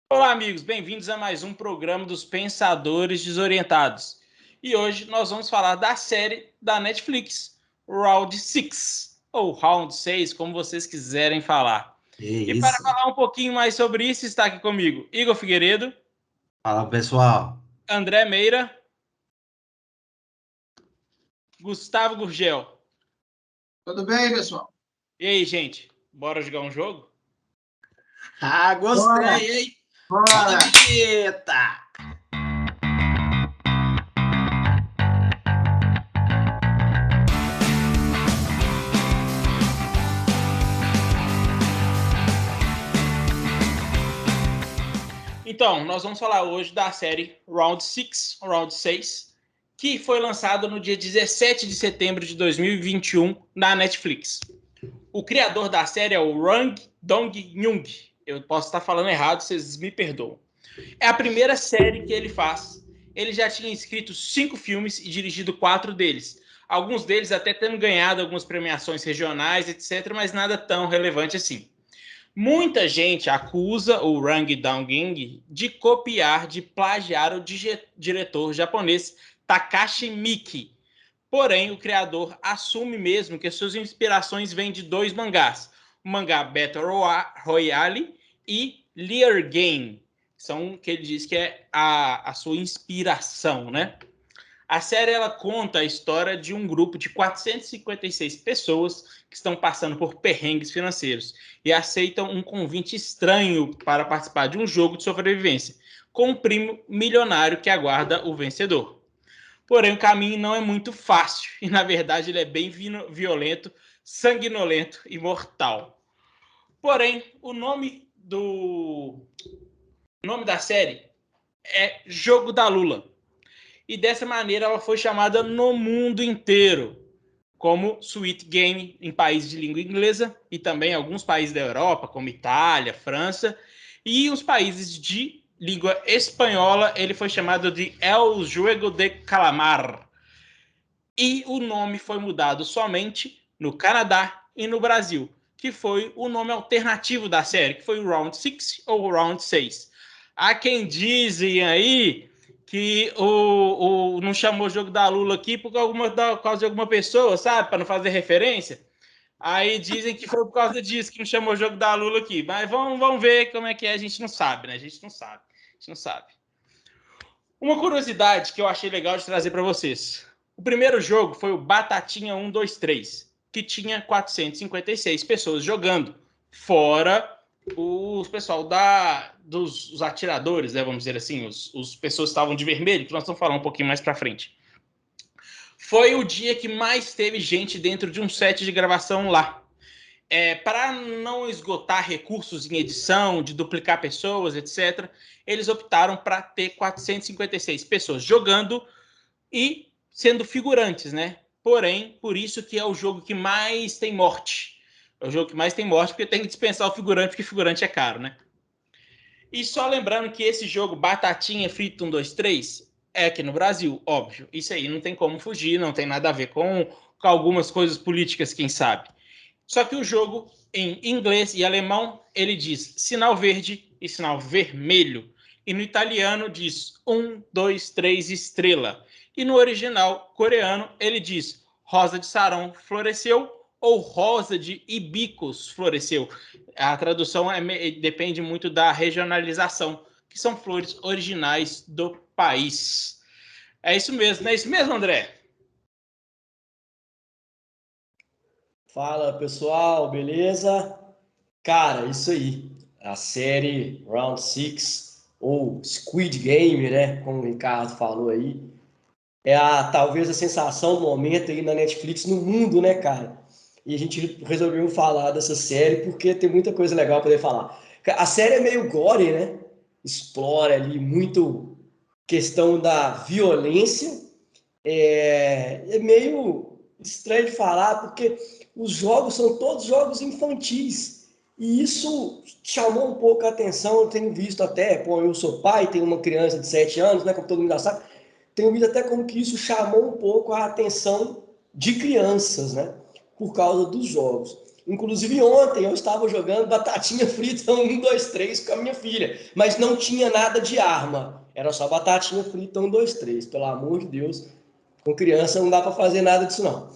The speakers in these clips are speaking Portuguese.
Olá, amigos, bem-vindos a mais um programa dos Pensadores Desorientados. E hoje nós vamos falar da série da Netflix, Round 6, ou Round 6, como vocês quiserem falar. É E para isso. falar um pouquinho mais sobre isso, está aqui comigo Igor Figueiredo, Fala, pessoal. André Meira, Gustavo Gurgel. Tudo bem, pessoal? E aí, gente, bora jogar um jogo? Gostei, Bora, hein? Roda bora! a vinheta! Então, nós vamos falar hoje da série Round 6, Round 6, que foi lançada no dia 17 de setembro de 2021 na Netflix. O criador da série é o Rang Dong-Young. Eu posso estar falando errado, vocês me perdoam. É a primeira série que ele faz. Ele já tinha escrito 5 filmes e dirigido 4 deles. Alguns deles até tendo ganhado algumas premiações regionais, etc., mas nada tão relevante assim. Muita gente acusa o Rang Dong-Ying de copiar, de plagiar o diretor japonês Takashi Miike. Porém, o criador assume mesmo que suas inspirações vêm de 2 mangás, o mangá Battle Royale e Lear Game, são que ele diz que é a sua inspiração, né? A série ela conta a história de um grupo de 456 pessoas que estão passando por perrengues financeiros e aceitam um convite estranho para participar de um jogo de sobrevivência, com um primo milionário que aguarda o vencedor. Porém, o caminho não é muito fácil e, na verdade, ele é bem violento, sanguinolento e mortal. Porém, o nome da série é Jogo da Lula. E dessa maneira ela foi chamada no mundo inteiro, como Sweet Game em países de língua inglesa e também alguns países da Europa, como Itália, França, e os países de língua espanhola, ele foi chamado de El Juego de Calamar. E o nome foi mudado somente no Canadá e no Brasil, que foi o nome alternativo da série, que foi o Round 6 ou Round 6. Há quem dizem aí que não chamou o jogo da Lula aqui por causa de alguma pessoa, sabe? Para não fazer referência. Aí dizem que foi por causa disso que não chamou o jogo da Lula aqui. Mas vamos ver como é que é, a gente não sabe, né? A gente não sabe. A gente não sabe. Uma curiosidade que eu achei legal de trazer para vocês. O primeiro jogo foi o Batatinha 123, que tinha 456 pessoas jogando, fora os pessoal dos atiradores, né, vamos dizer assim, os pessoas que estavam de vermelho, que nós vamos falar um pouquinho mais para frente. Foi o dia que mais teve gente dentro de um set de gravação lá. Para não esgotar recursos em edição, de duplicar pessoas, etc., eles optaram para ter 456 pessoas jogando e sendo figurantes, né? Porém, por isso que é o jogo que mais tem morte. É o jogo que mais tem morte, porque tem que dispensar o figurante, porque figurante é caro, né? E só lembrando que esse jogo Batatinha Frito 1, 2, 3 é aqui no Brasil, óbvio. Isso aí não tem como fugir, não tem nada a ver com algumas coisas políticas, quem sabe. Só que o jogo, em inglês e alemão, ele diz sinal verde e sinal vermelho. E no italiano diz 1, 2, 3, estrela. E no original coreano, ele diz rosa de sarão floresceu ou rosa de hibiscus floresceu. A tradução depende muito da regionalização, que são flores originais do país. É isso mesmo, não é isso mesmo, André? Fala pessoal, beleza? Cara, isso aí. A série Round 6 ou Squid Game, né? Como o Ricardo falou aí, é talvez a sensação do momento aí na Netflix, no mundo, né, cara? E a gente resolveu falar dessa série porque tem muita coisa legal para poder falar. A série é meio gore, né? Explora ali muito questão da violência. É meio estranho de falar porque os jogos são todos jogos infantis. E isso chamou um pouco a atenção. Eu tenho visto até, pô, eu sou pai, tenho uma criança de 7 anos, né, como todo mundo já sabe. Tenho visto até como que isso chamou um pouco a atenção de crianças, né, por causa dos jogos. Inclusive ontem eu estava jogando batatinha frita 1, 2, 3 com a minha filha, mas não tinha nada de arma. Era só batatinha frita 1, 2, 3. Pelo amor de Deus, com criança não dá para fazer nada disso não.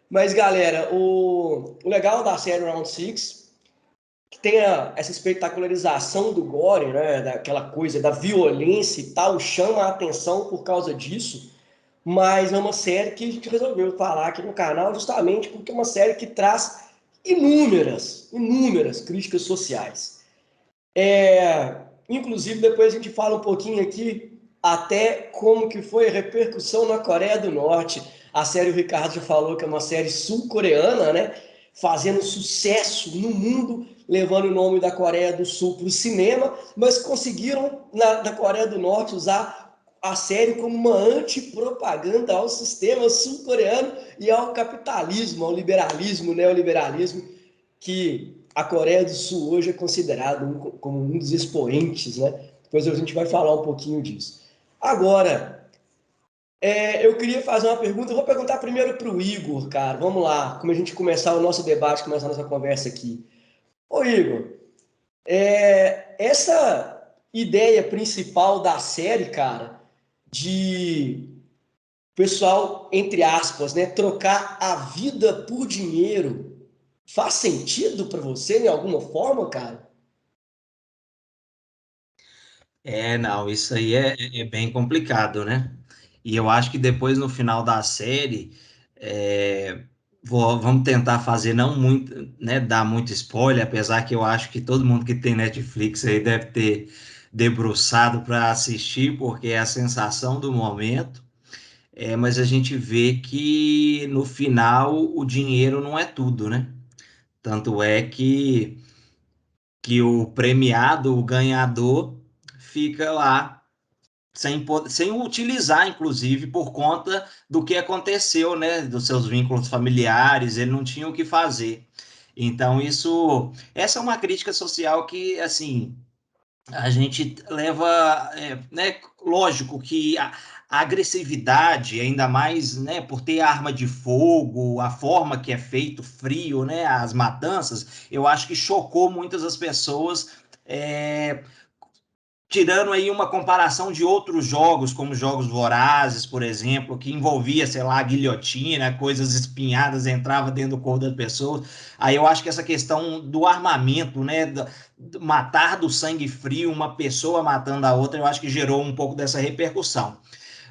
Mas galera, o legal da série Round 6 que tem essa espetacularização do gore, né, daquela coisa da violência e tal, chama a atenção por causa disso. Mas é uma série que a gente resolveu falar aqui no canal justamente porque é uma série que traz inúmeras críticas sociais. Inclusive, depois a gente fala um pouquinho aqui até como que foi a repercussão na Coreia do Norte. A série, o Ricardo já falou que é uma série sul-coreana, né? Fazendo sucesso no mundo, levando o nome da Coreia do Sul para o cinema, mas conseguiram, na Coreia do Norte, usar a série como uma antipropaganda ao sistema sul-coreano e ao capitalismo, ao liberalismo, neoliberalismo, que a Coreia do Sul hoje é considerado como um dos expoentes, né? Depois a gente vai falar um pouquinho disso. Agora, eu queria fazer uma pergunta, eu vou perguntar primeiro para o Igor, cara, vamos lá, como a gente começar o nosso debate, começar a nossa conversa aqui. Ô Igor, essa ideia principal da série, cara, de pessoal, entre aspas, né, trocar a vida por dinheiro, faz sentido para você de alguma forma, cara? Não, isso aí é bem complicado, né? E eu acho que depois, no final da série, vamos tentar fazer não muito, né, dar muito spoiler, apesar que eu acho que todo mundo que tem Netflix aí deve ter debruçado para assistir, porque é a sensação do momento. Mas a gente vê que no final o dinheiro não é tudo, né? Tanto é que o premiado, o ganhador, fica lá sem utilizar, inclusive, por conta do que aconteceu, né? Dos seus vínculos familiares, ele não tinha o que fazer. Então, essa é uma crítica social que, assim, a gente leva, né? Lógico que a agressividade, ainda mais, né, por ter arma de fogo, a forma que é feito, frio, né, as matanças, eu acho que chocou muitas das pessoas, é, tirando aí uma comparação de outros jogos, como Jogos Vorazes, por exemplo, que envolvia, sei lá, guilhotina, coisas espinhadas, entrava dentro do corpo das pessoas. Aí eu acho que essa questão do armamento, né, matar do sangue frio, uma pessoa matando a outra, eu acho que gerou um pouco dessa repercussão.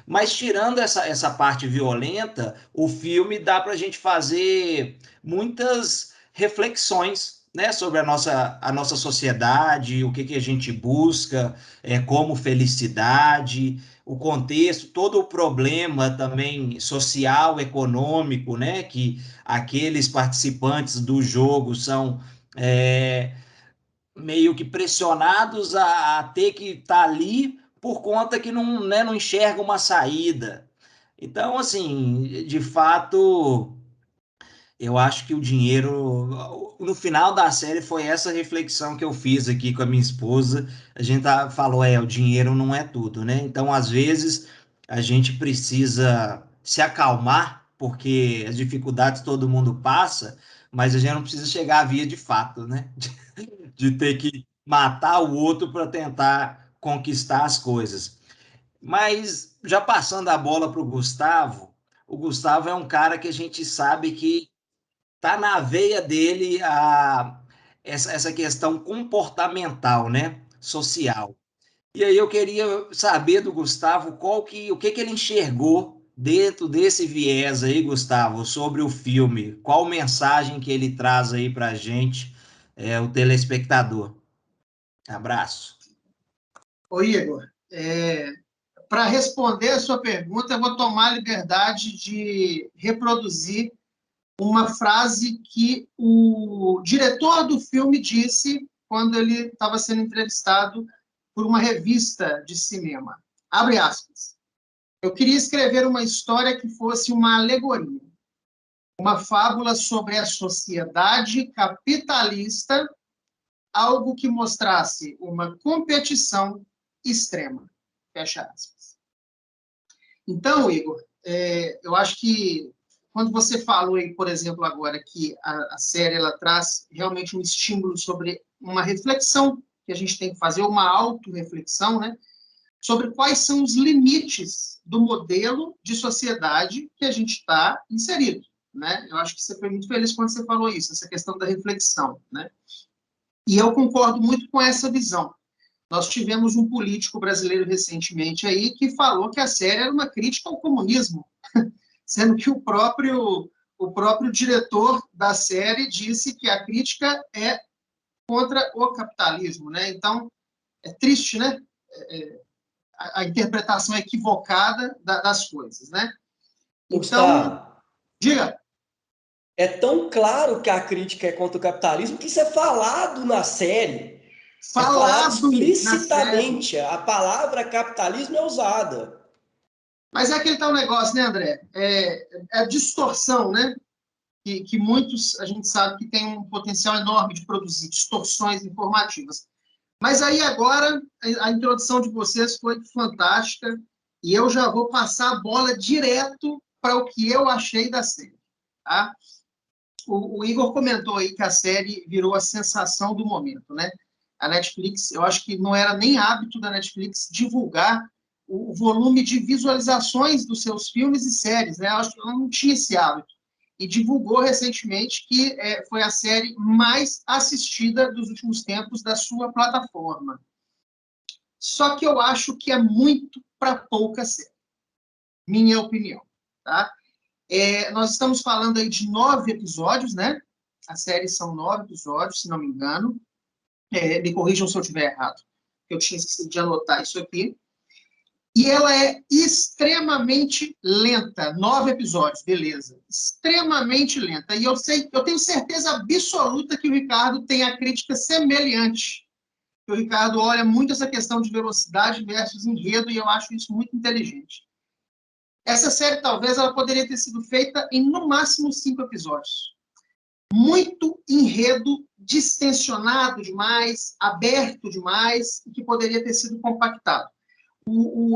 Mas tirando essa parte violenta, o filme dá para a gente fazer muitas reflexões, né, sobre a nossa sociedade, o que a gente busca, como felicidade, o contexto, todo o problema também social, econômico, né, que aqueles participantes do jogo são meio que pressionados a ter que estar ali por conta que não, né, não enxerga uma saída. Então, assim, de fato, eu acho que o dinheiro, no final da série, foi essa reflexão que eu fiz aqui com a minha esposa. A gente falou, o dinheiro não é tudo, né? Então, às vezes, a gente precisa se acalmar, porque as dificuldades todo mundo passa, mas a gente não precisa chegar à via de fato, né? De ter que matar o outro para tentar conquistar as coisas. Mas já passando a bola para o Gustavo é um cara que a gente sabe que tá na veia dele essa questão comportamental, né? Social. E aí eu queria saber do Gustavo o que ele enxergou dentro desse viés aí, Gustavo, sobre o filme. Qual mensagem que ele traz aí para a gente, o telespectador. Abraço. Ô, Igor, para responder a sua pergunta, eu vou tomar a liberdade de reproduzir uma frase que o diretor do filme disse quando ele estava sendo entrevistado por uma revista de cinema. Abre aspas. Eu queria escrever uma história que fosse uma alegoria, uma fábula sobre a sociedade capitalista, algo que mostrasse uma competição extrema. Fecha aspas. Então, Igor, eu acho que quando você falou aí, por exemplo, agora que a série ela traz realmente um estímulo sobre uma reflexão que a gente tem que fazer, uma autorreflexão, né, sobre quais são os limites do modelo de sociedade que a gente está inserido, né? Eu acho que você foi muito feliz quando você falou isso, essa questão da reflexão, né? E eu concordo muito com essa visão. Nós tivemos um político brasileiro recentemente aí que falou que a série era uma crítica ao comunismo, sendo que o próprio diretor da série disse que a crítica é contra o capitalismo, né? Então, é triste, né? A interpretação equivocada das coisas, né? Então, Gustavo, diga. é tão claro que a crítica é contra o capitalismo que isso é falado na série. É falado explicitamente. A palavra capitalismo é usada. Mas é aquele tal negócio, né, André? É a distorção, né? Que muitos, a gente sabe que tem um potencial enorme de produzir distorções informativas. Mas aí agora, a introdução de vocês foi fantástica e eu já vou passar a bola direto para o que eu achei da série. Tá? O Igor comentou aí que a série virou a sensação do momento, né? A Netflix, eu acho que não era nem hábito da Netflix divulgar o volume de visualizações dos seus filmes e séries, né? Eu acho que ela não tinha esse hábito. E divulgou recentemente que foi a série mais assistida dos últimos tempos da sua plataforma. Só que eu acho que é muito para pouca série. Minha opinião, tá? Nós estamos falando aí de 9 episódios, né? A série são 9 episódios, se não me engano. Me corrijam se eu estiver errado. Eu tinha esquecido de anotar isso aqui. E ela é extremamente lenta. 9 episódios, beleza. Extremamente lenta. E eu tenho certeza absoluta que o Ricardo tem a crítica semelhante. O Ricardo olha muito essa questão de velocidade versus enredo, e eu acho isso muito inteligente. Essa série, talvez, ela poderia ter sido feita em, no máximo, 5 episódios. Muito enredo distensionado demais, aberto demais, e que poderia ter sido compactado.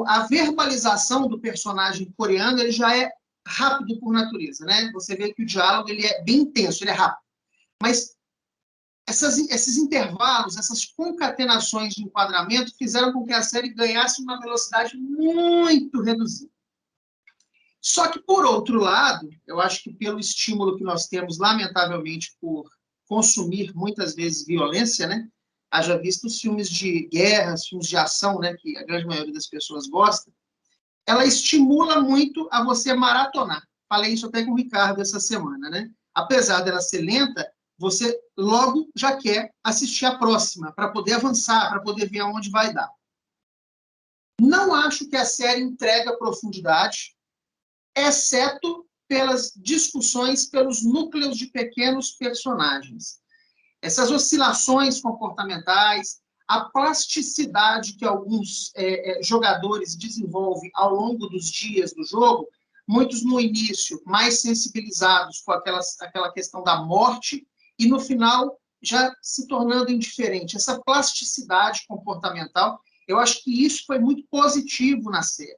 A verbalização do personagem coreano ele já é rápido por natureza, né? Você vê que o diálogo ele é bem intenso, ele é rápido. Mas esses intervalos, essas concatenações de enquadramento fizeram com que a série ganhasse uma velocidade muito reduzida. Só que, por outro lado, eu acho que pelo estímulo que nós temos, lamentavelmente, por consumir muitas vezes violência, né? Haja visto os filmes de guerra, os filmes de ação, né, que a grande maioria das pessoas gosta, ela estimula muito a você maratonar. Falei isso até com o Ricardo essa semana, né? Apesar dela ser lenta, você logo já quer assistir a próxima, para poder avançar, para poder ver aonde vai dar. Não acho que a série entrega profundidade, exceto pelas discussões, pelos núcleos de pequenos personagens. Essas oscilações comportamentais, a plasticidade que alguns jogadores desenvolvem ao longo dos dias do jogo, muitos no início mais sensibilizados com aquela questão da morte, e no final já se tornando indiferente. Essa plasticidade comportamental, eu acho que isso foi muito positivo na série.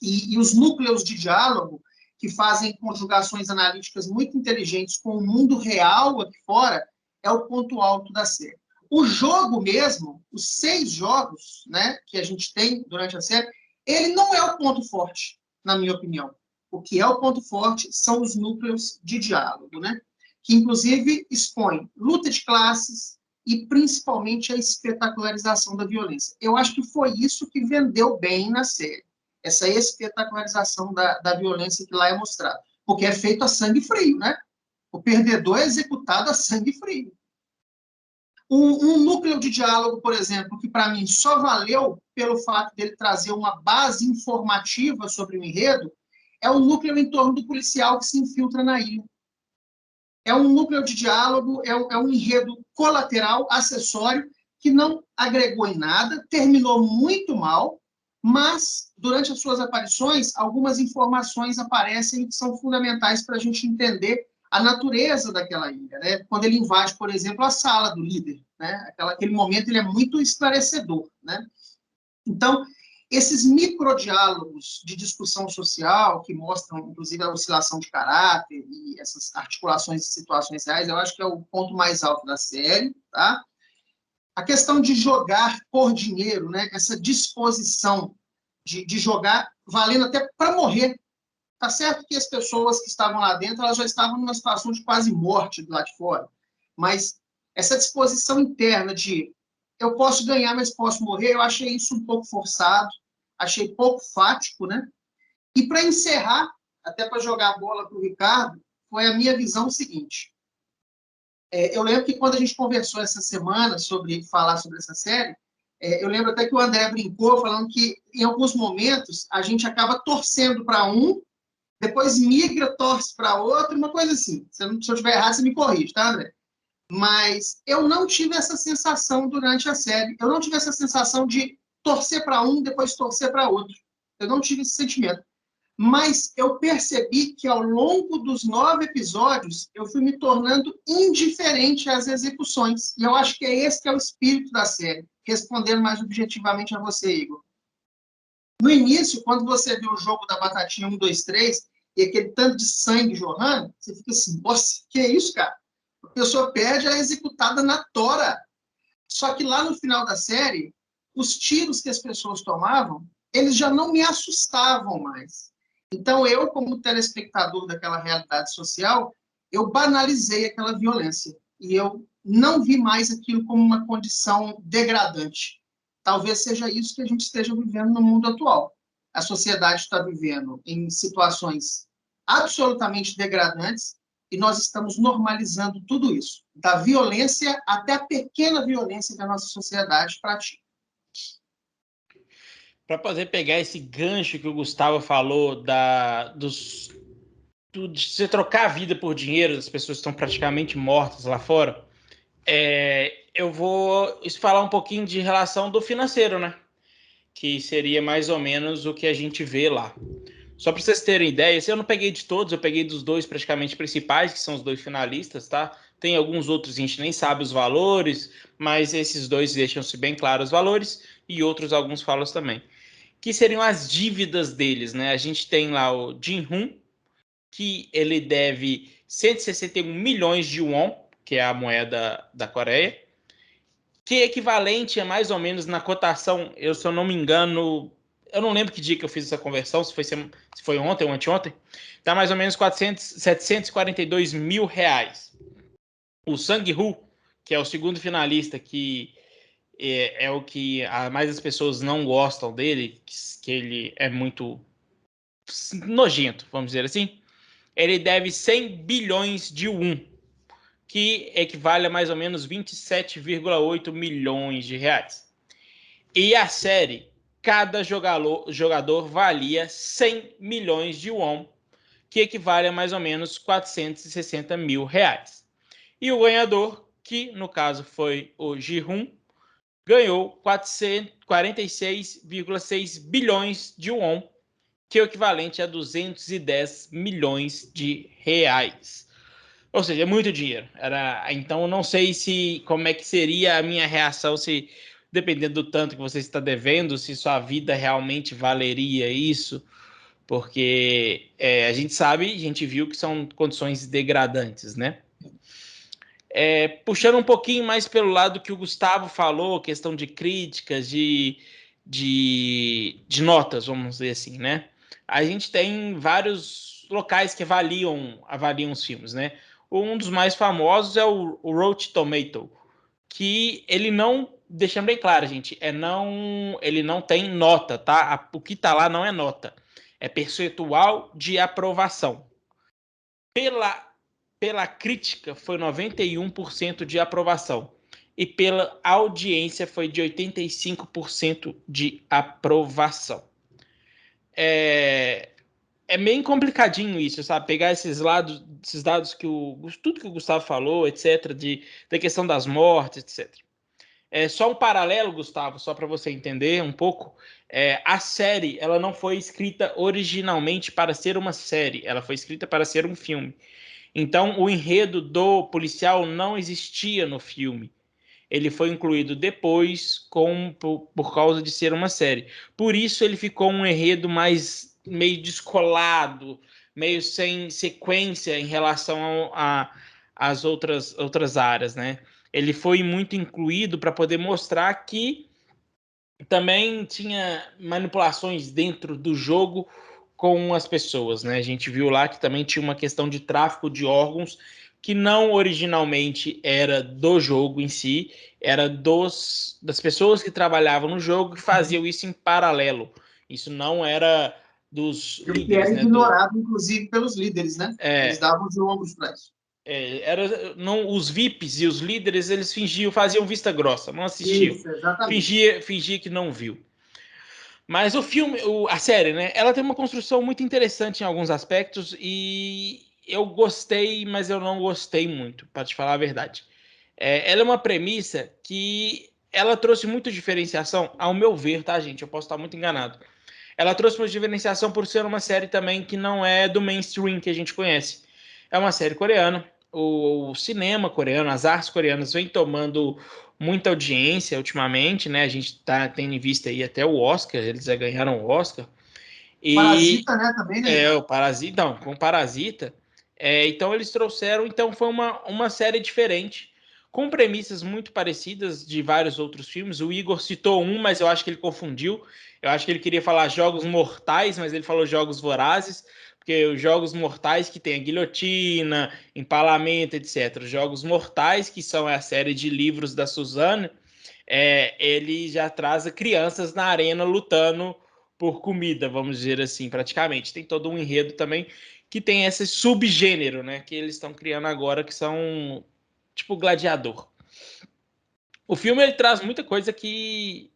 E os núcleos de diálogo, que fazem conjugações analíticas muito inteligentes com o mundo real aqui fora, é o ponto alto da série. O jogo mesmo, os 6 jogos, né, que a gente tem durante a série, ele não é o ponto forte, na minha opinião. O que é o ponto forte são os núcleos de diálogo, né, que inclusive expõem luta de classes e principalmente a espetacularização da violência. Eu acho que foi isso que vendeu bem na série, essa espetacularização da violência que lá é mostrada, porque é feito a sangue frio, né? O perdedor é executado a sangue frio. Um núcleo de diálogo, por exemplo, que para mim só valeu pelo fato dele trazer uma base informativa sobre o enredo, é o núcleo em torno do policial que se infiltra na ilha. É um núcleo de diálogo, é um enredo colateral, acessório, que não agregou em nada, terminou muito mal, mas, durante as suas aparições, algumas informações aparecem que são fundamentais para a gente entender a natureza daquela ilha, né? Quando ele invade, por exemplo, a sala do líder, né? Aquele momento ele é muito esclarecedor, né? Então, esses microdiálogos de discussão social, que mostram, inclusive, a oscilação de caráter e essas articulações de situações reais, eu acho que é o ponto mais alto da série, tá? A questão de jogar por dinheiro, né? Essa disposição de jogar valendo até para morrer. Tá certo que as pessoas que estavam lá dentro, elas já estavam numa situação de quase morte do lado de fora, mas essa disposição interna de eu posso ganhar, mas posso morrer, eu achei isso um pouco forçado, achei pouco fático, né? E para encerrar, até para jogar a bola para o Ricardo, foi a minha visão seguinte. Eu lembro que quando a gente conversou essa semana sobre falar sobre essa série, eu lembro até que o André brincou falando que em alguns momentos a gente acaba torcendo para um, depois migra, torce para outro, uma coisa assim. Se eu estiver errado, você me corrige, tá, André? Mas eu não tive essa sensação durante a série. Eu não tive essa sensação de torcer para um, depois torcer para outro. Eu não tive esse sentimento. Mas eu percebi que, ao longo dos 9 episódios, eu fui me tornando indiferente às execuções. E eu acho que é esse que é o espírito da série. Respondendo mais objetivamente a você, Igor. No início, quando você vê o jogo da batatinha 1, 2, 3, e aquele tanto de sangue jorrando, você fica assim, nossa, que é isso, cara? A pessoa perde a executada na tora. Só que lá no final da série, os tiros que as pessoas tomavam, eles já não me assustavam mais. Então, eu, como telespectador daquela realidade social, eu banalizei aquela violência. E eu não vi mais aquilo como uma condição degradante. Talvez seja isso que a gente esteja vivendo no mundo atual. A sociedade está vivendo em situações absolutamente degradantes, e nós estamos normalizando tudo isso, da violência até a pequena violência que a nossa sociedade pratica. Para poder pegar esse gancho que o Gustavo falou de você trocar a vida por dinheiro, as pessoas estão praticamente mortas lá fora, eu vou falar um pouquinho de relação do financeiro, né? Que seria mais ou menos o que a gente vê lá. Só para vocês terem ideia, eu não peguei de todos, eu peguei dos 2 praticamente principais, que são os 2 finalistas, tá? Tem alguns outros, a gente nem sabe os valores, mas esses 2 deixam-se bem claros os valores, e outros alguns falam também. Que seriam as dívidas deles, né? A gente tem lá o Jin-Hoon, que ele deve 161 milhões de won, que é a moeda da Coreia, que é equivalente a mais ou menos na cotação, se eu não me engano, eu não lembro que dia que eu fiz essa conversão, se foi ontem ou anteontem, tá mais ou menos 742 mil reais. O Sang-Woo, que é o segundo finalista, que é o que mais as pessoas não gostam dele, que ele é muito nojento, vamos dizer assim, ele deve 100 bilhões de won, que equivale a mais ou menos 27,8 milhões de reais. E a série, cada jogador valia 100 milhões de won, que equivale a mais ou menos 460 mil reais. E o ganhador, que no caso foi o Ji-Hoon, ganhou 46,6 bilhões de won, que é o equivalente a 210 milhões de reais. Ou seja, é muito dinheiro. Então, eu não sei como é que seria a minha reação se, dependendo do tanto que você está devendo, se sua vida realmente valeria isso, porque a gente sabe, a gente viu que são condições degradantes, né? Puxando um pouquinho mais pelo lado que o Gustavo falou, questão de críticas, de notas, vamos dizer assim, né? A gente tem vários locais que avaliam os filmes, né? Um dos mais famosos é o Rotten Tomato, que ele não, deixando bem claro, gente, ele não tem nota, tá? O que tá lá não é nota, é percentual de aprovação. Pela crítica foi 91% de aprovação e pela audiência foi de 85% de aprovação. É bem complicadinho isso, sabe? Pegar esses dados tudo que o Gustavo falou, etc., da questão das mortes, etc. Só um paralelo, Gustavo, só para você entender um pouco. A série, ela não foi escrita originalmente para ser uma série, ela foi escrita para ser um filme. Então, o enredo do policial não existia no filme. ele foi incluído depois por causa de ser uma série. Por isso ele ficou um enredo mais meio descolado, meio sem sequência em relação às outras áreas, né? Ele foi muito incluído para poder mostrar que também tinha manipulações dentro do jogo com as pessoas, né? A gente viu lá que também tinha uma questão de tráfico de órgãos que não originalmente era do jogo em si, era das pessoas que trabalhavam no jogo que faziam isso em paralelo. Isso não era dos líderes, que era né? ignorado, inclusive, pelos líderes, né? Eles davam de ombros para isso. Os VIPs e os líderes, eles faziam vista grossa, não assistiam. Isso, exatamente. Fingia que não viu. Mas o filme, a série, né? Ela tem uma construção muito interessante em alguns aspectos e eu gostei, mas eu não gostei muito, para te falar a verdade. Ela é uma premissa que ela trouxe muita diferenciação, ao meu ver, tá, gente? Eu posso estar muito enganado. Ela trouxe uma diferenciação por ser uma série também que não é do mainstream que a gente conhece. É uma série coreana. O cinema coreano, as artes coreanas vem tomando muita audiência ultimamente, né? A gente tá tendo em vista aí até o Oscar, eles já ganharam o Oscar. Parasita, né, também, né? O Parasita, não, com Parasita. Então eles trouxeram, então foi uma série diferente, com premissas muito parecidas de vários outros filmes. O Igor citou um, mas eu acho que ele confundiu. Eu acho que ele queria falar Jogos Mortais, mas ele falou Jogos Vorazes, porque os Jogos Mortais que tem a guilhotina, empalamento, etc. Os Jogos Mortais, que são a série de livros da Suzanne, ele já traz crianças na arena lutando por comida, vamos dizer assim, praticamente. Tem todo um enredo também que tem esse subgênero, né, que eles estão criando agora, que são tipo gladiador. O filme ele traz muita coisa que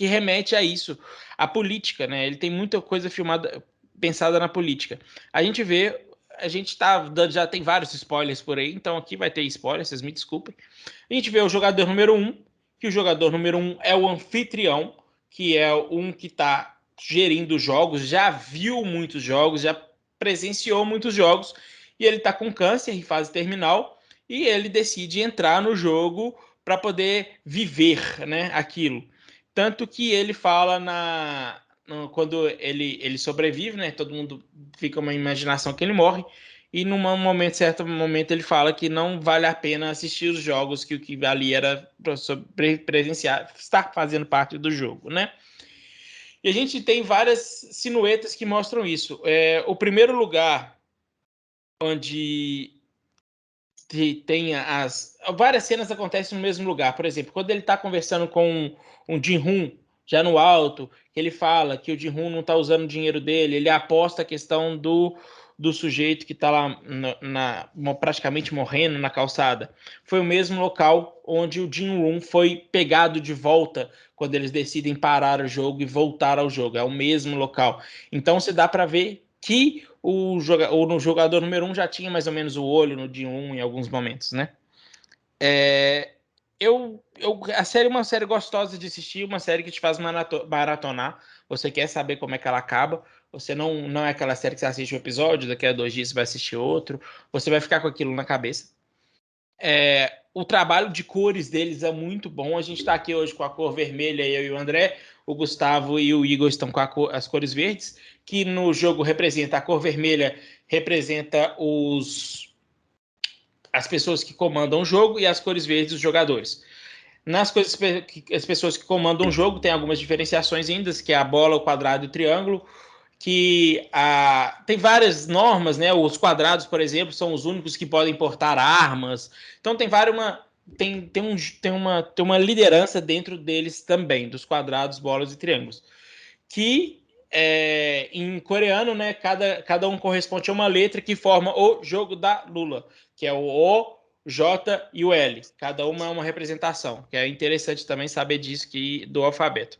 remete a isso, a política, né? Ele tem muita coisa filmada, pensada na política. A gente vê, já tem vários spoilers por aí, então aqui vai ter spoilers, vocês me desculpem. A gente vê o jogador número 1, que o jogador número 1 é o anfitrião, que é um que está gerindo jogos, já viu muitos jogos, já presenciou muitos jogos, e ele está com câncer em fase terminal, e ele decide entrar no jogo para poder viver, né, aquilo. Tanto que ele fala quando ele sobrevive, né, todo mundo fica uma imaginação que ele morre, e num certo momento ele fala que não vale a pena assistir os jogos, que o que ali era presenciar, estar fazendo parte do jogo, né? E a gente tem várias sinuetas que mostram isso. O primeiro lugar onde tem várias cenas acontecem no mesmo lugar. Por exemplo, quando ele está conversando com um Jin-Hoon, já no alto, que ele fala que o Jin-Hoon não está usando o dinheiro dele, ele aposta a questão do sujeito que está lá praticamente morrendo na calçada. Foi o mesmo local onde o Jin-Hoon foi pegado de volta quando eles decidem parar o jogo e voltar ao jogo. É o mesmo local. Então você dá para ver que no jogador número 1 já tinha mais ou menos o olho no Jin-Hoon em alguns momentos, né? A série é uma série gostosa de assistir, uma série que te faz maratonar. Você quer saber como é que ela acaba. Você não é aquela série que você assiste um episódio, daqui a 2 dias você vai assistir outro. Você vai ficar com aquilo na cabeça. O trabalho de cores deles é muito bom. A gente está aqui hoje com a cor vermelha, eu e o André. O Gustavo e o Igor estão com as cores verdes, que no jogo representa a cor vermelha, representa as pessoas que comandam o jogo, e as cores verdes os jogadores. As pessoas que comandam o jogo tem algumas diferenciações ainda, que é a bola, o quadrado e o triângulo, que tem várias normas, né? Os quadrados, por exemplo, são os únicos que podem portar armas. Então tem uma liderança dentro deles também, dos quadrados, bolas e triângulos. Que em coreano, né, cada um corresponde a uma letra que forma o jogo da Lula, que é o O, J e o L. Cada uma é uma representação, que é interessante também saber disso do alfabeto.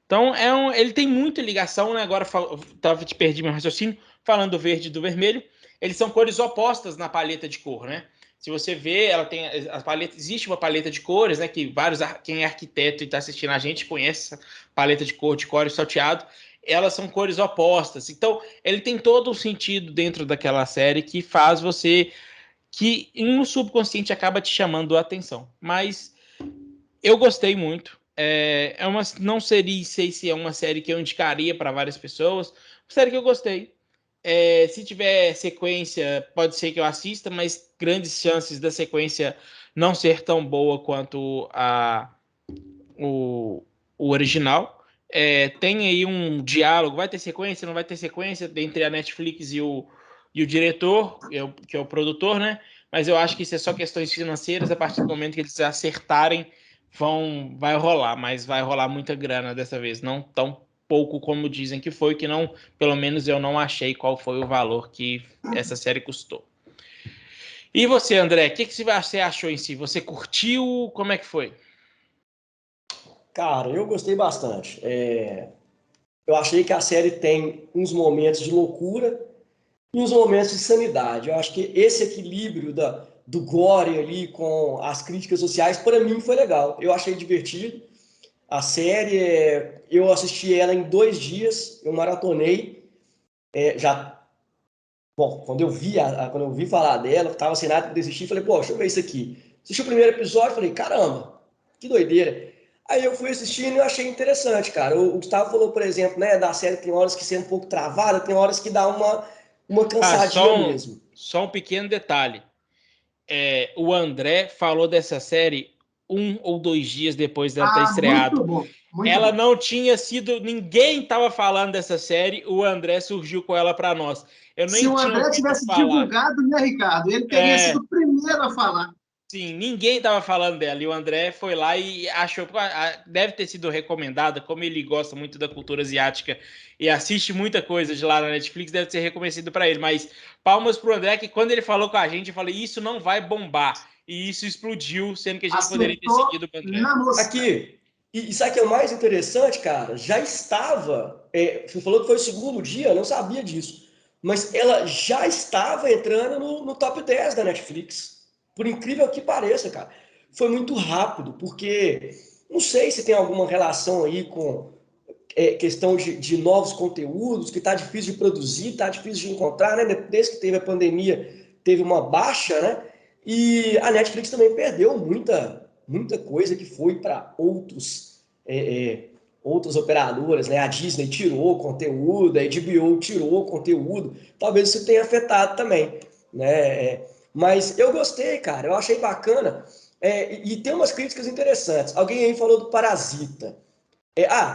Então, ele tem muita ligação, né? Agora te perdi meu raciocínio, falando do verde e do vermelho. Eles são cores opostas na paleta de cor, né? Se você vê, existe uma paleta de cores, né? Que quem é arquiteto e está assistindo a gente conhece essa paleta de cor, de core salteado. Elas são cores opostas. Então, ele tem todo um sentido dentro daquela série que faz que no subconsciente acaba te chamando a atenção. Mas Eu gostei muito. Não sei se é uma série que eu indicaria para várias pessoas. Uma série que eu gostei. Se tiver sequência, pode ser que eu assista, mas grandes chances da sequência não ser tão boa quanto o original. Tem aí um diálogo, vai ter sequência, não vai ter sequência, entre a Netflix e o diretor, que é o produtor, né? Mas eu acho que isso é só questões financeiras. A partir do momento que eles acertarem, vai rolar, mas vai rolar muita grana dessa vez, não tão pouco como dizem que foi, que não, pelo menos eu não achei qual foi o valor que essa série custou. E você, André, o que você achou em si? Você curtiu? Como é que foi? Cara, eu gostei bastante. Eu achei que a série tem uns momentos de loucura e uns momentos de sanidade. Eu acho que esse equilíbrio do gore ali com as críticas sociais, para mim, foi legal. Eu achei divertido. A série, eu assisti ela em 2 dias, eu maratonei. Bom, quando eu vi falar dela, eu tava sem nada para desistir, falei, pô, deixa eu ver isso aqui. Assisti o primeiro episódio, falei, caramba, que doideira. Aí eu fui assistindo e eu achei interessante, cara. O Gustavo falou, por exemplo, né, da série tem horas que ser um pouco travada, tem horas que dá uma cansadinha mesmo. Só um pequeno detalhe. O André falou dessa série 1 ou 2 dias depois dela ter estreado. Muito bom, muito Ela bom. não tinha sido. Ninguém estava falando dessa série, o André surgiu com ela para nós. Eu Se nem o tinha André ouvido tivesse falar. divulgado, né, Ricardo? Ele teria sido o primeiro a falar. Sim, ninguém estava falando dela. E o André foi lá e achou. Deve ter sido recomendada, como ele gosta muito da cultura asiática e assiste muita coisa de lá na Netflix, deve ser reconhecido para ele. Mas palmas pro André, que quando ele falou com a gente, eu falei: Isso não vai bombar. E isso explodiu, sendo que a gente poderia ter Acertou seguido o André. na mosca. Aqui, e sabe o que é o mais interessante, cara? Já estava, você falou que foi o segundo dia, eu não sabia disso, mas ela já estava entrando no top 10 da Netflix. Por incrível que pareça, cara. Foi muito rápido, porque não sei se tem alguma relação aí com questão de novos conteúdos, que tá difícil de produzir, tá difícil de encontrar, né? Desde que teve a pandemia, teve uma baixa, né? E a Netflix também perdeu muita coisa que foi para outras operadoras, né? A Disney tirou conteúdo, a HBO tirou conteúdo. Talvez isso tenha afetado também, né? Mas eu gostei, cara. Eu achei bacana. E tem umas críticas interessantes. Alguém aí falou do Parasita.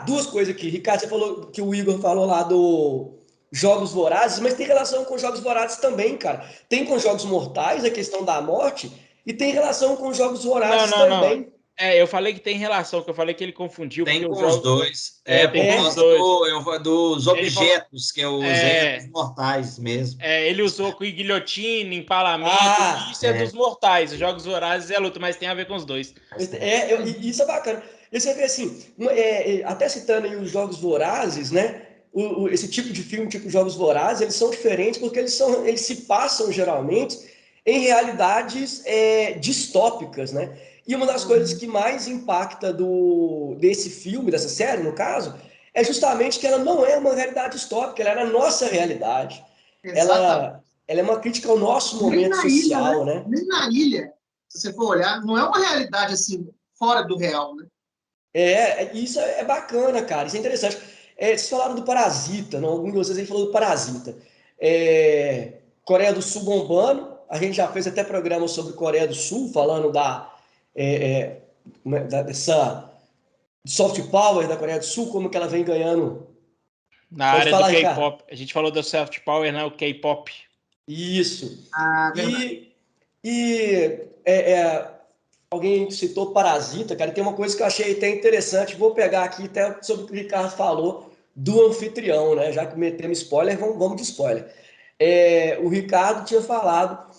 2 coisas aqui. Ricardo, você falou que o Igor falou lá do Jogos Vorazes, mas tem relação com Jogos Vorazes também, cara. Tem com Jogos Mortais, a questão da morte, e tem relação com Jogos Não, Vorazes não, não. também. Eu falei que tem relação, que eu falei que ele confundiu, porque Tem o com os jogo. dois. Tem Por com os causa dois. dos Ele falou. objetos que eu usei, dos mortais mesmo. Ele usou com guilhotina, empalamento, e Ah, isso é dos mortais. Os Jogos Vorazes é luta, mas tem a ver com os dois. isso é bacana. E você vê assim, até citando aí os Jogos Vorazes, né? Esse tipo de filme, tipo Jogos Vorazes, eles são diferentes porque eles se passam geralmente em realidades distópicas, né? E uma das coisas que mais impacta desse filme, dessa série, no caso, é justamente que ela não é uma realidade distópica, ela é a nossa realidade. Exatamente. Ela é uma crítica ao nosso Nem momento na ilha, social, né? né? Nem na ilha, se você for olhar, não é uma realidade assim, fora do real, né? Isso é bacana, cara. Isso é interessante. Vocês falaram do Parasita, não? Algum de vocês aí falou do Parasita. Coreia do Sul bombando. A gente já fez até programa sobre Coreia do Sul, falando dessa soft power da Coreia do Sul, como que ela vem ganhando. Na Pode área do falar, Ricardo. K-pop. A gente falou do soft power, né? O K-pop. Isso. Verdade. E alguém citou Parasita, cara, e tem uma coisa que eu achei até interessante, vou pegar aqui até sobre o que o Ricardo falou do anfitrião, né? Já que metemos spoiler, vamos de spoiler. O Ricardo tinha falado,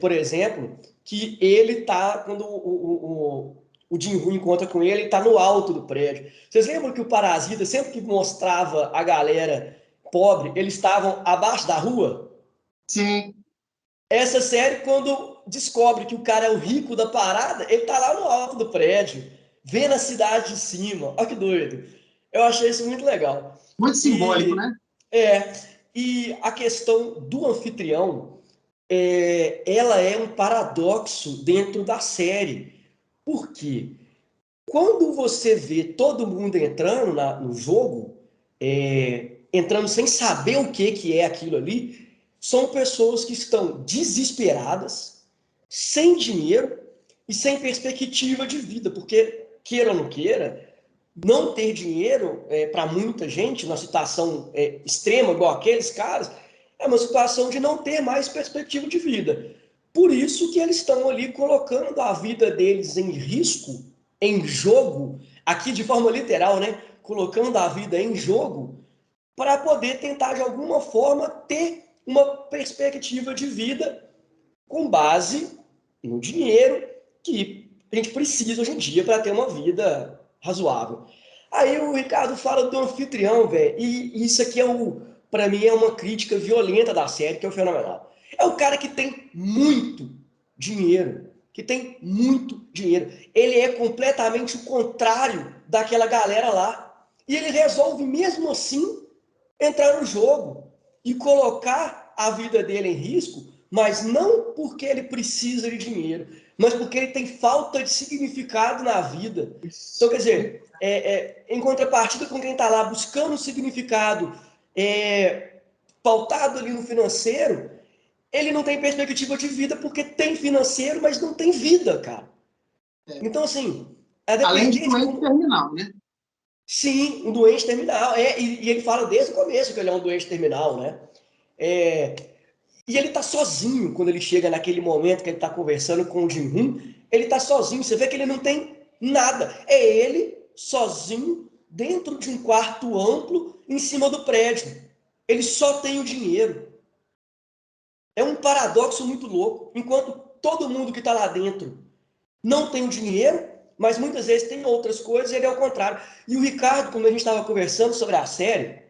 por exemplo, que ele tá, quando o Jin-Woo encontra com ele tá no alto do prédio. Vocês lembram que o Parasita, sempre que mostrava a galera pobre, eles estavam abaixo da rua? Sim. Essa série, quando descobre que o cara é o rico da parada, ele tá lá no alto do prédio, vendo a cidade de cima. Olha que doido. Eu achei isso muito legal. Muito simbólico, E, né? é, e a questão do anfitrião, ela é um paradoxo dentro da série. Por quê? quando você vê todo mundo entrando no jogo, entrando sem saber o que é aquilo ali, são pessoas que estão desesperadas, sem dinheiro e sem perspectiva de vida, porque, queira ou não queira, não ter dinheiro para muita gente, numa situação extrema, igual aqueles caras, é uma situação de não ter mais perspectiva de vida. Por isso que eles estão ali colocando a vida deles em risco, em jogo, aqui de forma literal, né? Colocando a vida em jogo, para poder tentar, de alguma forma, ter uma perspectiva de vida com base no dinheiro que a gente precisa hoje em dia para ter uma vida razoável. Aí o Ricardo fala do anfitrião, velho, e isso aqui para mim é uma crítica violenta da série, que é o fenomenal. É o cara que tem muito dinheiro, Ele é completamente o contrário daquela galera lá. E ele resolve, mesmo assim, entrar no jogo e colocar a vida dele em risco, mas não porque ele precisa de dinheiro, mas porque ele tem falta de significado na vida. Então, quer dizer, em contrapartida com quem está lá buscando um significado pautado ali no financeiro, ele não tem perspectiva de vida porque tem financeiro, mas não tem vida, cara. Então, assim... Além de doente terminal, né? Sim, um doente terminal. E ele fala desde o começo que ele é um doente terminal, né? E ele tá sozinho quando ele chega naquele momento que ele tá conversando com o Jin-Hoon. Ele tá sozinho, você vê que ele não tem nada. É ele sozinho dentro de um quarto amplo em cima do prédio. Ele só tem o dinheiro. É um paradoxo muito louco. Enquanto todo mundo que tá lá dentro não tem o dinheiro, mas muitas vezes tem outras coisas, ele é o contrário. E o Ricardo, como a gente estava conversando sobre a série,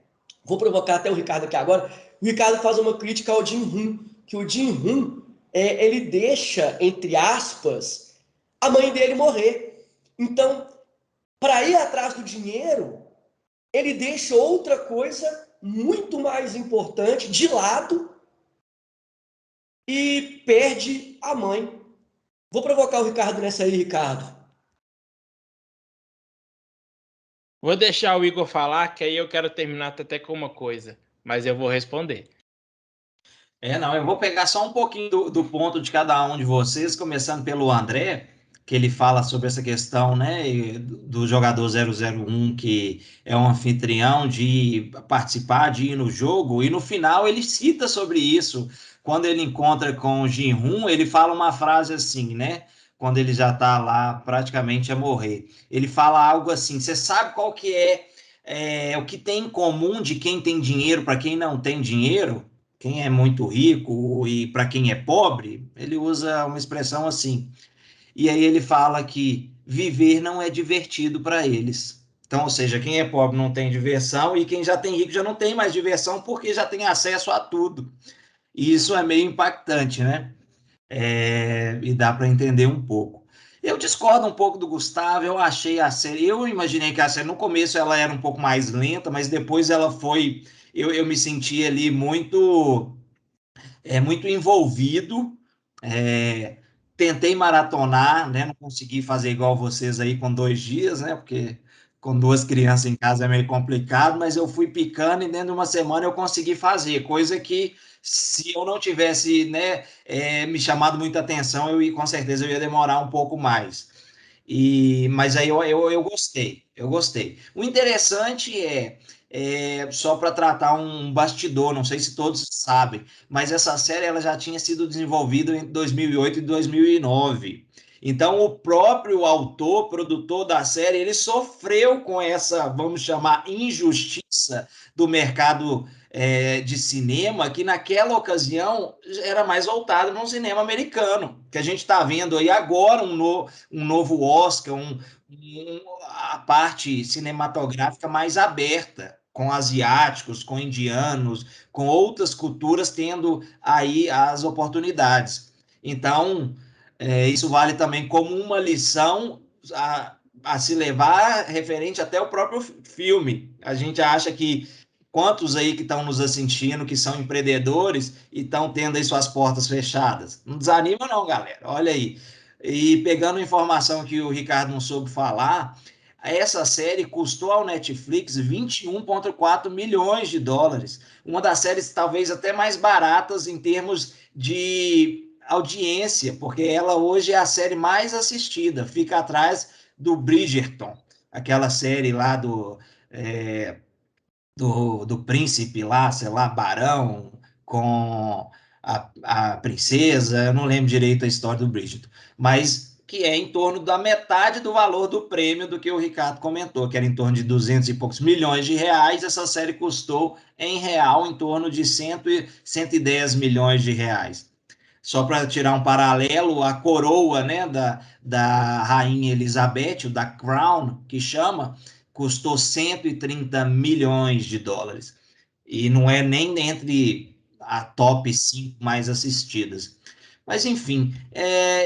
vou provocar até o Ricardo aqui agora, o Ricardo faz uma crítica ao Jin-Hoon, que o Jin-Hoon, ele deixa, entre aspas, a mãe dele morrer. Então, para ir atrás do dinheiro, ele deixa outra coisa muito mais importante de lado e perde a mãe. Vou provocar o Ricardo nessa aí, Ricardo. Vou deixar o Igor falar, que aí eu quero terminar até com uma coisa, mas eu vou responder. Não, eu vou pegar só um pouquinho do ponto de cada um de vocês, começando pelo André, que ele fala sobre essa questão, né, do jogador 001, que é um anfitrião de participar, de ir no jogo, e no final ele cita sobre isso. Quando ele encontra com o Jin-Hoon, ele fala uma frase assim, né, quando ele já está lá praticamente a morrer. Ele fala algo assim: você sabe qual que é o que tem em comum de quem tem dinheiro para quem não tem dinheiro? Quem é muito rico e para quem é pobre, ele usa uma expressão assim. E aí ele fala que viver não é divertido para eles. Então, ou seja, quem é pobre não tem diversão e quem já tem rico já não tem mais diversão porque já tem acesso a tudo. E isso é meio impactante, né? E dá para entender um pouco. Eu discordo um pouco do Gustavo, eu achei a série, eu imaginei que a série, no começo ela era um pouco mais lenta, mas depois ela foi, eu me senti ali muito envolvido, tentei maratonar, né? Não consegui fazer igual vocês aí com 2 dias, né? Porque com 2 crianças em casa é meio complicado, mas eu fui picando e dentro de uma semana eu consegui fazer, coisa que se eu não tivesse, né, me chamado muita atenção, com certeza eu ia demorar um pouco mais. Mas aí eu gostei. O interessante só para tratar um bastidor, não sei se todos sabem, mas essa série ela já tinha sido desenvolvida em 2008 e 2009. Então, o próprio autor, produtor da série, ele sofreu com essa, vamos chamar, injustiça do mercado de cinema, que naquela ocasião era mais voltado para um cinema americano, que a gente está vendo aí agora um novo Oscar, a parte cinematográfica mais aberta, com asiáticos, com indianos, com outras culturas tendo aí as oportunidades. Então, isso vale também como uma lição a se levar referente até o próprio filme. A gente acha que quantos aí que estão nos assistindo, que são empreendedores e estão tendo aí suas portas fechadas? Não desanima não, galera. Olha aí. E pegando a informação que o Ricardo não soube falar, essa série custou ao Netflix 21,4 milhões de dólares. Uma das séries talvez até mais baratas em termos de audiência, porque ela hoje é a série mais assistida, fica atrás do Bridgerton, aquela série lá do príncipe lá, sei lá, barão, com a princesa, eu não lembro direito a história do Bridgerton, mas que é em torno da metade do valor do prêmio do que o Ricardo comentou, que era em torno de 200 e poucos milhões de reais, essa série custou em real em torno de 110 milhões de reais. Só para tirar um paralelo, a coroa, né, da Rainha Elizabeth, da Crown, que chama, custou 130 milhões de dólares. E não é nem entre a top 5 mais assistidas. Mas, enfim,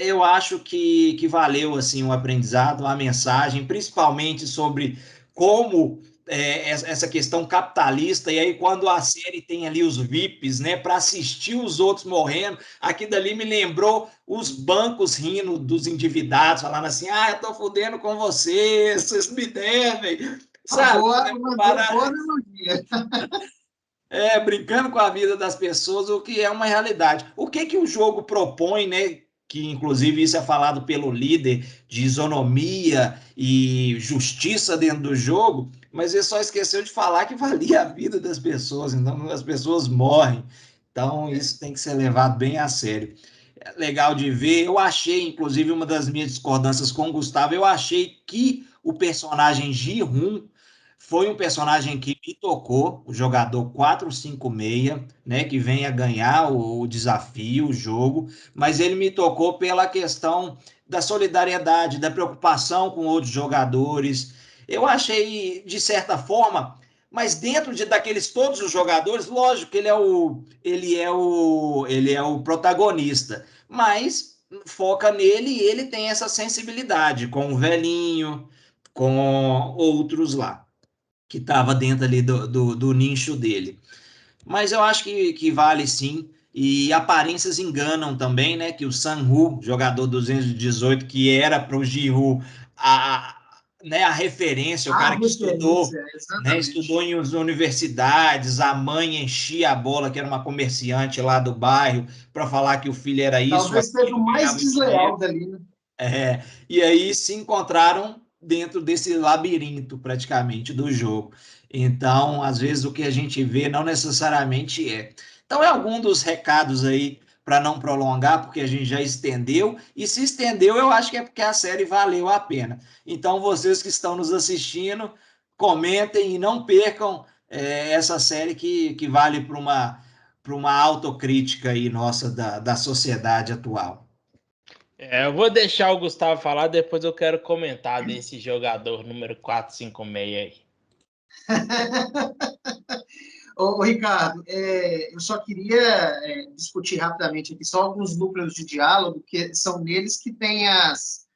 eu acho que valeu assim, o aprendizado, a mensagem, principalmente sobre como essa questão capitalista, e aí quando a série tem ali os VIPs, né, para assistir os outros morrendo, aquilo dali me lembrou os bancos rindo dos endividados, falando assim, eu tô fudendo com vocês, vocês me devem, sabe? Boa analogia. Brincando com a vida das pessoas, o que é uma realidade. O que o jogo propõe, né? Que inclusive isso é falado pelo líder, de isonomia e justiça dentro do jogo, mas ele só esqueceu de falar que valia a vida das pessoas, então as pessoas morrem. Então isso tem que ser levado bem a sério. É legal de ver. Eu achei, inclusive, uma das minhas discordâncias com o Gustavo, eu achei que o personagem Ji-Hoon foi um personagem que me tocou, o jogador 456, né, que vem a ganhar o desafio, o jogo, mas ele me tocou pela questão da solidariedade, da preocupação com outros jogadores. Eu achei, de certa forma, mas dentro daqueles todos os jogadores, lógico que ele é o protagonista, mas foca nele e ele tem essa sensibilidade com o velhinho, com outros lá que estava dentro ali do nicho dele. Mas eu acho que vale sim. E aparências enganam também, né? Que o Sang-Woo, jogador 218, que era para o Ji-Woo né, a referência, o cara que estudou, né, estudou em universidades, a mãe enchia a bola, que era uma comerciante lá do bairro, para falar que o filho era isso. Talvez seja o mais desleal dali, né? E aí se encontraram dentro desse labirinto praticamente do jogo. Então, às vezes o que a gente vê não necessariamente é. Então, é algum dos recados aí para não prolongar, porque a gente já estendeu, e se estendeu, eu acho que é porque a série valeu a pena. Então, vocês que estão nos assistindo, comentem e não percam essa série que vale para uma autocrítica aí nossa da sociedade atual. Eu vou deixar o Gustavo falar, depois eu quero comentar desse jogador número 456 aí. Ô, Ricardo, eu só queria discutir rapidamente aqui só alguns núcleos de diálogo, que são neles que tem as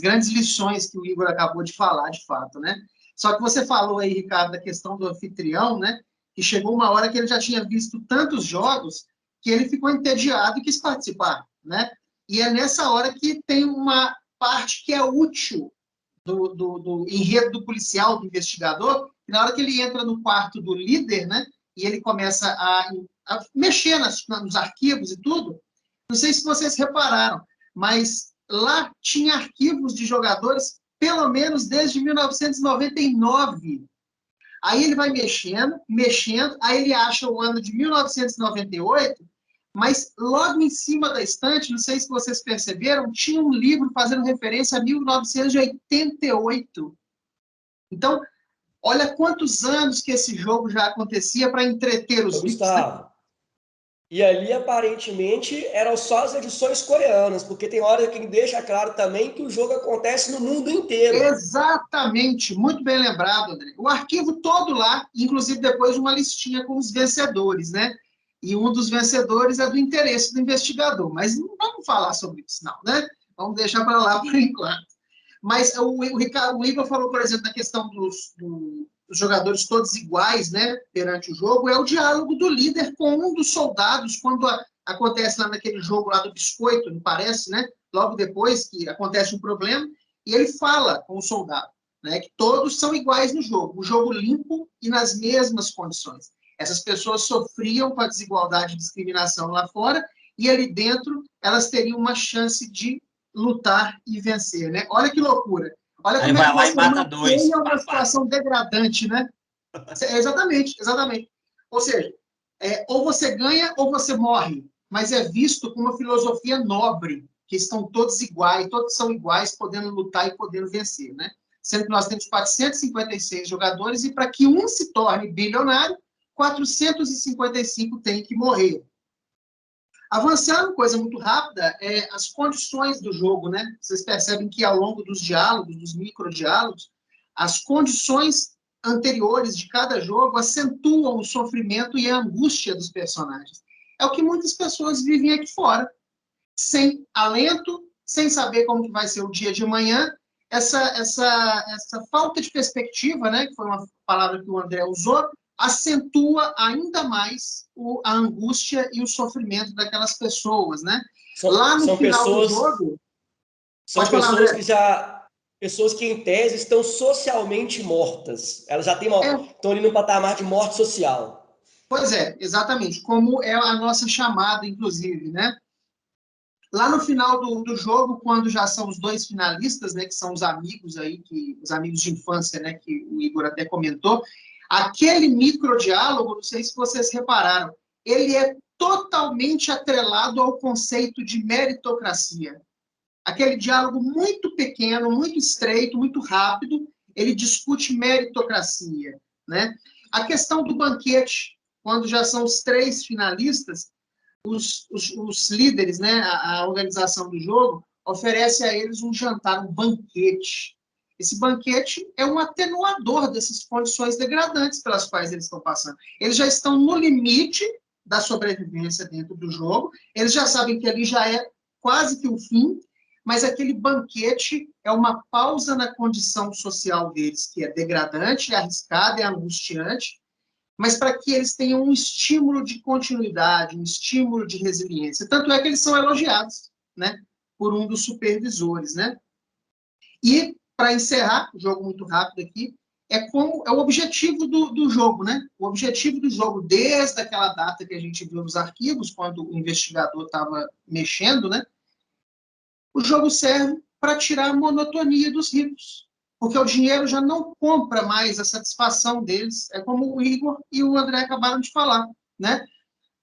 grandes lições que o Igor acabou de falar, de fato, né? Só que você falou aí, Ricardo, da questão do anfitrião, né? Que chegou uma hora que ele já tinha visto tantos jogos que ele ficou entediado e quis participar, né? E é nessa hora que tem uma parte que é útil do enredo do policial, do investigador, e na hora que ele entra no quarto do líder, né, e ele começa a mexer nos arquivos e tudo, não sei se vocês repararam, mas lá tinha arquivos de jogadores pelo menos desde 1999. Aí ele vai mexendo, aí ele acha o ano de 1998, mas logo em cima da estante, não sei se vocês perceberam, tinha um livro fazendo referência a 1988. Então, olha quantos anos que esse jogo já acontecia para entreter os VIPs. Gustavo, né? E ali, aparentemente, eram só as edições coreanas, porque tem hora que deixa claro também que o jogo acontece no mundo inteiro. Exatamente, muito bem lembrado, André. O arquivo todo lá, inclusive depois uma listinha com os vencedores, né? E um dos vencedores é do interesse do investigador. Mas não vamos falar sobre isso, não, né? Vamos deixar para lá por enquanto. Mas o Igor falou, por exemplo, da questão dos jogadores todos iguais, né, perante o jogo, é o diálogo do líder com um dos soldados, quando acontece lá naquele jogo lá do biscoito, não parece, né? Logo depois que acontece um problema, e ele fala com o soldado, né, que todos são iguais no jogo, um jogo limpo e nas mesmas condições. Essas pessoas sofriam com a desigualdade e discriminação lá fora, e ali dentro elas teriam uma chance de lutar e vencer, né? Olha que loucura. Olha Aí como vai é que lá e você mata dois. mapeia uma situação degradante, né? Exatamente, exatamente. Ou seja, ou você ganha ou você morre, mas é visto como uma filosofia nobre, que estão todos iguais, todos são iguais, podendo lutar e podendo vencer, né? Sendo que nós temos 456 jogadores e para que um se torne bilionário, 455 têm que morrer. Avançando, coisa muito rápida, as condições do jogo, né? Vocês percebem que ao longo dos diálogos, dos microdiálogos, as condições anteriores de cada jogo acentuam o sofrimento e a angústia dos personagens. É o que muitas pessoas vivem aqui fora, sem alento, sem saber como que vai ser o dia de amanhã. Essa falta de perspectiva, né, que foi uma palavra que o André usou, acentua ainda mais a angústia e o sofrimento daquelas pessoas, né? Lá no final do jogo... São pessoas que já... Pessoas que, em tese, estão socialmente mortas. Elas já estão ali no patamar de morte social. Pois é, exatamente. Como é a nossa chamada, inclusive, né? Lá no final do jogo, quando já são os dois finalistas, né, que são os amigos aí, os amigos de infância, né, que o Igor até comentou, aquele microdiálogo, não sei se vocês repararam, ele é totalmente atrelado ao conceito de meritocracia. Aquele diálogo muito pequeno, muito estreito, muito rápido, ele discute meritocracia, né? A questão do banquete, quando já são os 3 finalistas, os líderes, né, a organização do jogo, oferece a eles um jantar, um banquete. Esse banquete é um atenuador dessas condições degradantes pelas quais eles estão passando. Eles já estão no limite da sobrevivência dentro do jogo, eles já sabem que ali já é quase que o fim, mas aquele banquete é uma pausa na condição social deles, que é degradante, é arriscada, é angustiante, mas para que eles tenham um estímulo de continuidade, um estímulo de resiliência. Tanto é que eles são elogiados, né, por um dos supervisores, né? E, para encerrar, o jogo muito rápido aqui, é o objetivo do jogo, né? O objetivo do jogo, desde aquela data que a gente viu nos arquivos, quando o investigador estava mexendo, né? O jogo serve para tirar a monotonia dos ricos, porque o dinheiro já não compra mais a satisfação deles, é como o Igor e o André acabaram de falar, né?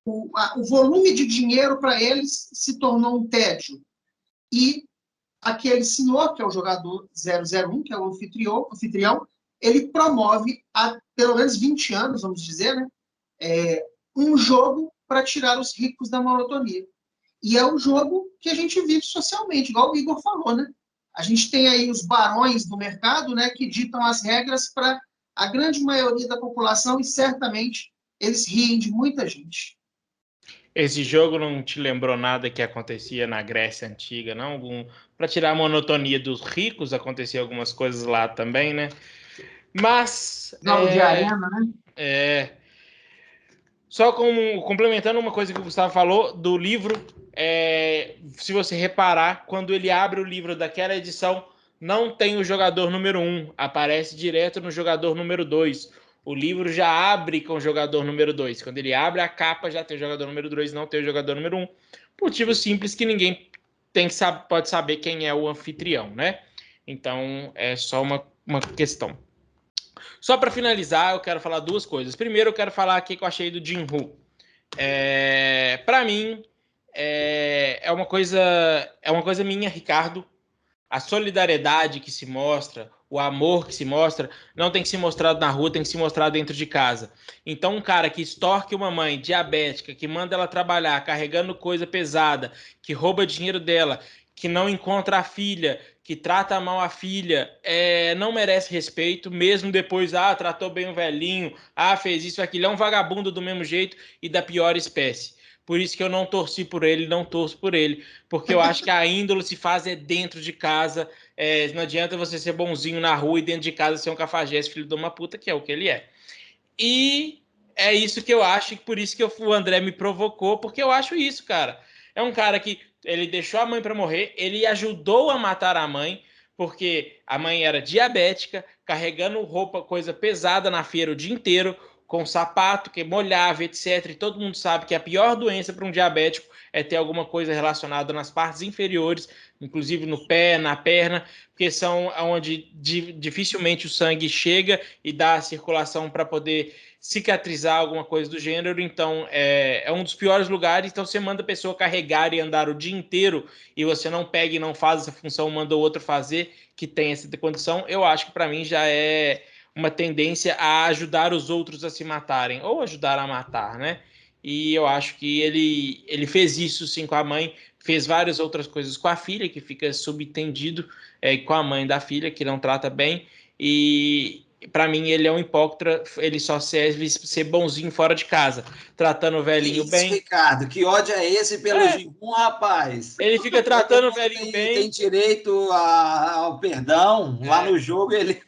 O volume de dinheiro para eles se tornou um tédio. E aquele senhor, que é o jogador 001, que é o anfitrião, ele promove há pelo menos 20 anos, vamos dizer, né? Um jogo para tirar os ricos da monotonia. E é um jogo que a gente vive socialmente, igual o Igor falou, né? A gente tem aí os barões do mercado, né, que ditam as regras para a grande maioria da população e certamente eles riem de muita gente. Esse jogo não te lembrou nada que acontecia na Grécia Antiga, não? Para tirar a monotonia dos ricos, acontecia algumas coisas lá também, né? Mas... Jogo de arena, né? Só complementando uma coisa que o Gustavo falou do livro, se você reparar, quando ele abre o livro daquela edição, não tem o jogador número 1, aparece direto no jogador número 2. O livro já abre com o jogador número 2. Quando ele abre a capa, já tem o jogador número 2, não tem o jogador número 1. Motivo simples que ninguém pode saber quem é o anfitrião, né? Então, é só uma questão. Só para finalizar, eu quero falar 2 coisas. Primeiro, eu quero falar aqui que eu achei do Jin-Woo. Para mim, é uma coisa minha, Ricardo. A solidariedade que se mostra, o amor que se mostra, não tem que ser mostrado na rua, tem que se mostrar dentro de casa. Então, um cara que extorque uma mãe diabética, que manda ela trabalhar carregando coisa pesada, que rouba dinheiro dela, que não encontra a filha, que trata mal a filha, não merece respeito, mesmo depois, tratou bem o velhinho, fez isso, aquilo, é um vagabundo do mesmo jeito e da pior espécie. Por isso que eu não torci por ele, não torço por ele, porque eu acho que a índole se faz dentro de casa. Não adianta você ser bonzinho na rua e dentro de casa ser um cafajeste, filho de uma puta, que é o que ele é. E é isso que eu acho, e por isso que o André me provocou, porque eu acho isso, cara. É um cara que ele deixou a mãe para morrer, ele ajudou a matar a mãe, porque a mãe era diabética, carregando roupa, coisa pesada na feira o dia inteiro, com sapato que molhava, etc. E todo mundo sabe que a pior doença para um diabético é ter alguma coisa relacionada nas partes inferiores, inclusive no pé, na perna, porque são onde dificilmente o sangue chega e dá a circulação para poder cicatrizar alguma coisa do gênero. Então é um dos piores lugares. Então você manda a pessoa carregar e andar o dia inteiro e você não pega e não faz essa função, manda o outro fazer, que tem essa condição. Eu acho que para mim já é uma tendência a ajudar os outros a se matarem ou ajudar a matar, né? E eu acho que ele fez isso sim com a mãe, fez várias outras coisas com a filha, que fica subentendido, com a mãe da filha, que não trata bem. E para mim ele é um hipócrita, ele só serve ser bonzinho fora de casa, tratando o velhinho bem. Ricardo, que ódio é esse pelo G1, rapaz? Ele fica tratando o velhinho bem. Tem direito ao perdão. Lá no jogo ele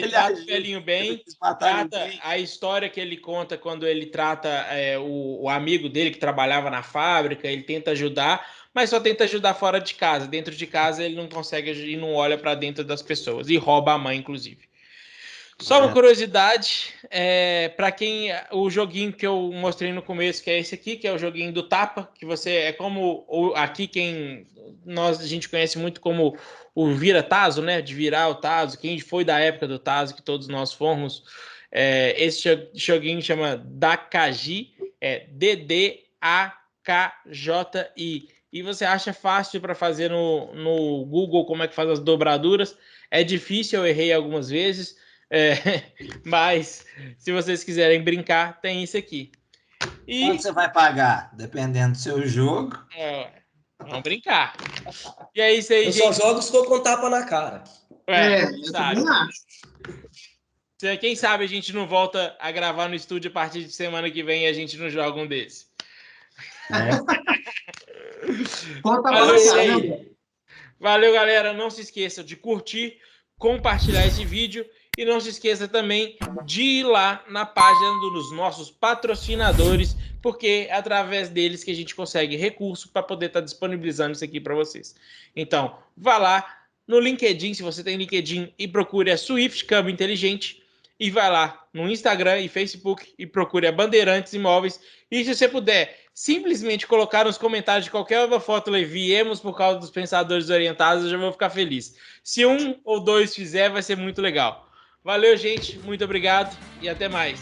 trata o velhinho bem, trata a história que ele conta quando ele trata o amigo dele que trabalhava na fábrica, ele tenta ajudar, mas só tenta ajudar fora de casa. Dentro de casa ele não consegue e não olha para dentro das pessoas, e rouba a mãe, inclusive. Só uma curiosidade, para quem o joguinho que eu mostrei no começo, que é esse aqui, que é o joguinho do tapa, que você é como aqui a gente conhece muito como o vira-tazo, né? De virar o tazo, quem foi da época do tazo, que todos nós fomos. Esse joguinho chama Dakaji, DDAKJI. E você acha fácil para fazer no Google como é que faz as dobraduras. É difícil, eu errei algumas vezes. Mas se vocês quiserem brincar, tem isso aqui. Quanto você vai pagar? Dependendo do seu jogo. Vamos brincar. E é isso aí, eu gente. Eu só jogo se for com tapa na cara. Eu também acho. Quem sabe a gente não volta a gravar no estúdio a partir de semana que vem e a gente não joga um desse. Valeu, galera. Não se esqueça de curtir, compartilhar esse vídeo e não se esqueça também de ir lá na página dos nossos patrocinadores, porque é através deles que a gente consegue recurso para poder estar disponibilizando isso aqui para vocês. Então, vá lá no LinkedIn, se você tem LinkedIn, e procure a Swift Câmbio Inteligente, e vai lá no Instagram e Facebook e procure a Bandeirantes Imóveis. E se você puder simplesmente colocar nos comentários de qualquer outra foto, viemos por causa dos pensadores orientados, eu já vou ficar feliz. Se 1 ou 2 fizer, vai ser muito legal. Valeu, gente. Muito obrigado e até mais.